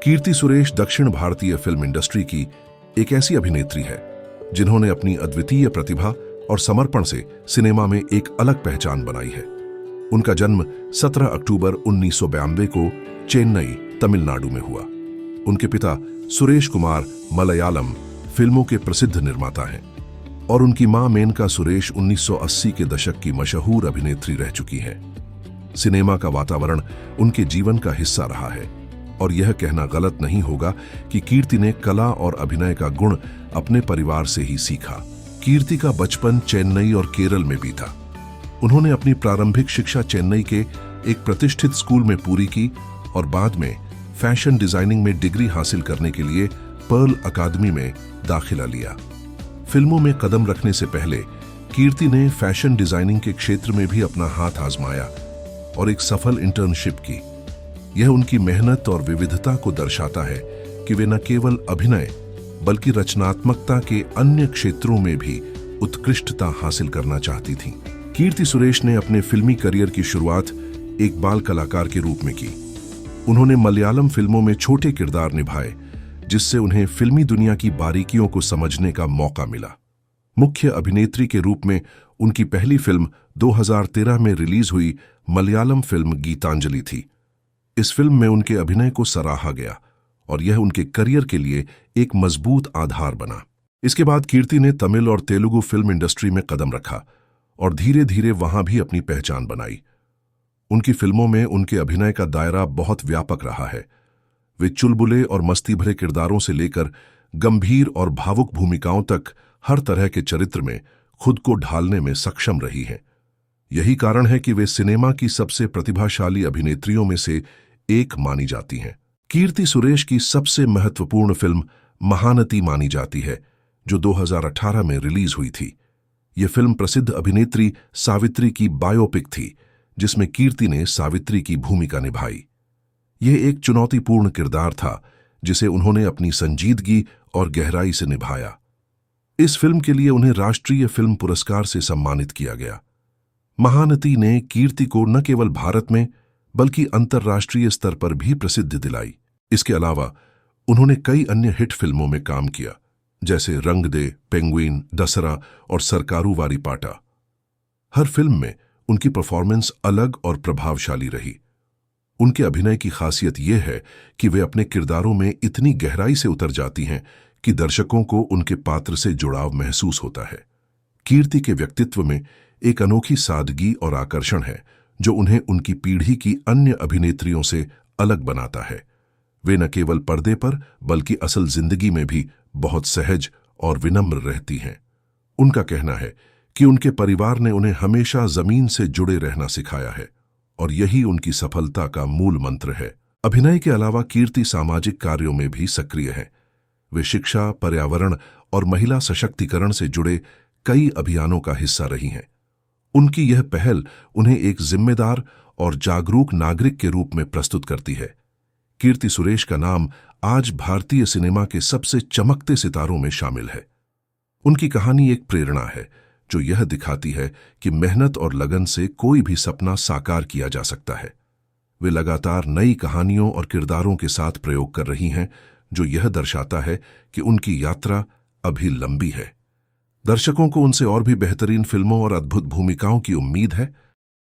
कीर्ति सुरेश दक्षिण भारतीय film industry की एक ऐसी अभिनेत्री है जिन्होंने अपनी अद्वितीय प्रतिभा और समर्पण से सिनेमा में एक अलग पहचान बनाई है। उनका जन्म 17 अक्टूबर 1992 को चेन्नई, तमिलनाडु में हुआ। उनके पिता सुरेश कुमार मलयालम फिल्मों के प्रसिद्ध निर्माता हैं और उनकी मां मेनका सुरेश 1980 के दशक की मशहूर अभिनेत्री रह चुकी हैं। सिनेमा का वातावरण उनके जीवन का हिस्सा रहा है और यह कहना गलत नहीं होगा कि कीर्ति ने कला और अभिनय का गुण अपने परिवार से ही सीखा। कीर्ति का बचपन चेन्नई और केरल में बीता। उन्होंने अपनी प्रारंभिक शिक्षा चेन्नई के एक प्रतिष्ठित स्कूल में पूरी की और बाद में फैशन डिजाइनिंग में डिग्री हासिल करने के लिए पर्ल अकादमी में दाखिला लिया। फिल्मों में कदम रखने से पहले कीर्ति ने फैशन डिजाइनिंग के क्षेत्र में भी अपना हाथ आजमाया और एक सफल इंटर्नशिप की। यह उनकी मेहनत और विविधता को दर्शाता है कि वे न केवल अभिनय बल्कि रचनात्मकता के अन्य क्षेत्रों में भी उत्कृष्टता हासिल करना चाहती थीं। कीर्ति सुरेश ने अपने फिल्मी करियर की शुरुआत एक बाल कलाकार के रूप में की। उन्होंने मलयालम फिल्मों में छोटे किरदार निभाए जिससे उन्हें फिल्मी दुनिया की बारीकियों को समझने का मौका मिला। मुख्य अभिनेत्री के रूप में उनकी पहली फिल्म 2013 में रिलीज हुई मलयालम फिल्म गीतांजलि थी। इस फिल्म में उनके अभिनय को सराहा गया और यह उनके करियर के लिए एक मजबूत आधार बना। इसके बाद कीर्ति ने तमिल और तेलुगु फिल्म इंडस्ट्री में कदम रखा और धीरे धीरे वहां भी अपनी पहचान बनाई। उनकी फिल्मों में उनके अभिनय का दायरा बहुत व्यापक रहा है। वे चुलबुले और मस्ती भरे किरदारों से लेकर गंभीर और भावुक भूमिकाओं तक हर तरह के चरित्र में खुद को ढालने में सक्षम रही हैं। यही कारण है कि वे सिनेमा की सबसे प्रतिभाशाली अभिनेत्रियों में से एक मानी जाती हैं। कीर्ति सुरेश की सबसे महत्वपूर्ण फिल्म महानती मानी जाती है, जो 2018 में रिलीज हुई थी। यह फिल्म प्रसिद्ध अभिनेत्री सावित्री की बायोपिक थी, जिसमें कीर्ति ने सावित्री की भूमिका निभाई। यह एक चुनौतीपूर्ण किरदार था जिसे उन्होंने अपनी संजीदगी और गहराई से निभाया। इस फिल्म के लिए उन्हें राष्ट्रीय फिल्म पुरस्कार से सम्मानित किया गया। महानती ने कीर्ति को न केवल भारत में बल्कि अंतर्राष्ट्रीय स्तर पर भी प्रसिद्धि दिलाई। इसके अलावा उन्होंने कई अन्य हिट फिल्मों में काम किया, जैसे रंग दे, पेंगुइन, दसरा और सरकारू वारी पाटा। हर फिल्म में उनकी परफॉर्मेंस अलग और प्रभावशाली रही। उनके अभिनय की खासियत यह है कि वे अपने किरदारों में इतनी गहराई से उतर जाती हैं कि दर्शकों को उनके पात्र से जुड़ाव महसूस होता है। कीर्ति के व्यक्तित्व में एक अनोखी सादगी और आकर्षण है जो उन्हें उनकी पीढ़ी की अन्य अभिनेत्रियों से अलग बनाता है। वे न केवल पर्दे पर बल्कि असल जिंदगी में भी बहुत सहज और विनम्र रहती हैं। उनका कहना है कि उनके परिवार ने उन्हें हमेशा जमीन से जुड़े रहना सिखाया है और यही उनकी सफलता का मूल मंत्र है। अभिनय के अलावा कीर्ति सामाजिक कार्यों में भी सक्रिय है। वे शिक्षा, पर्यावरण और महिला सशक्तिकरण से जुड़े कई अभियानों का हिस्सा रही हैं। उनकी यह पहल उन्हें एक जिम्मेदार और जागरूक नागरिक के रूप में प्रस्तुत करती है। कीर्ति सुरेश का नाम आज भारतीय सिनेमा के सबसे चमकते सितारों में शामिल है। उनकी कहानी एक प्रेरणा है जो यह दिखाती है कि मेहनत और लगन से कोई भी सपना साकार किया जा सकता है। वे लगातार नई कहानियों और किरदारों के साथ प्रयोग कर रही हैं, जो यह दर्शाता है कि उनकी यात्रा अभी लंबी है। दर्शकों को उनसे और भी बेहतरीन फिल्मों और अद्भुत भूमिकाओं की उम्मीद है।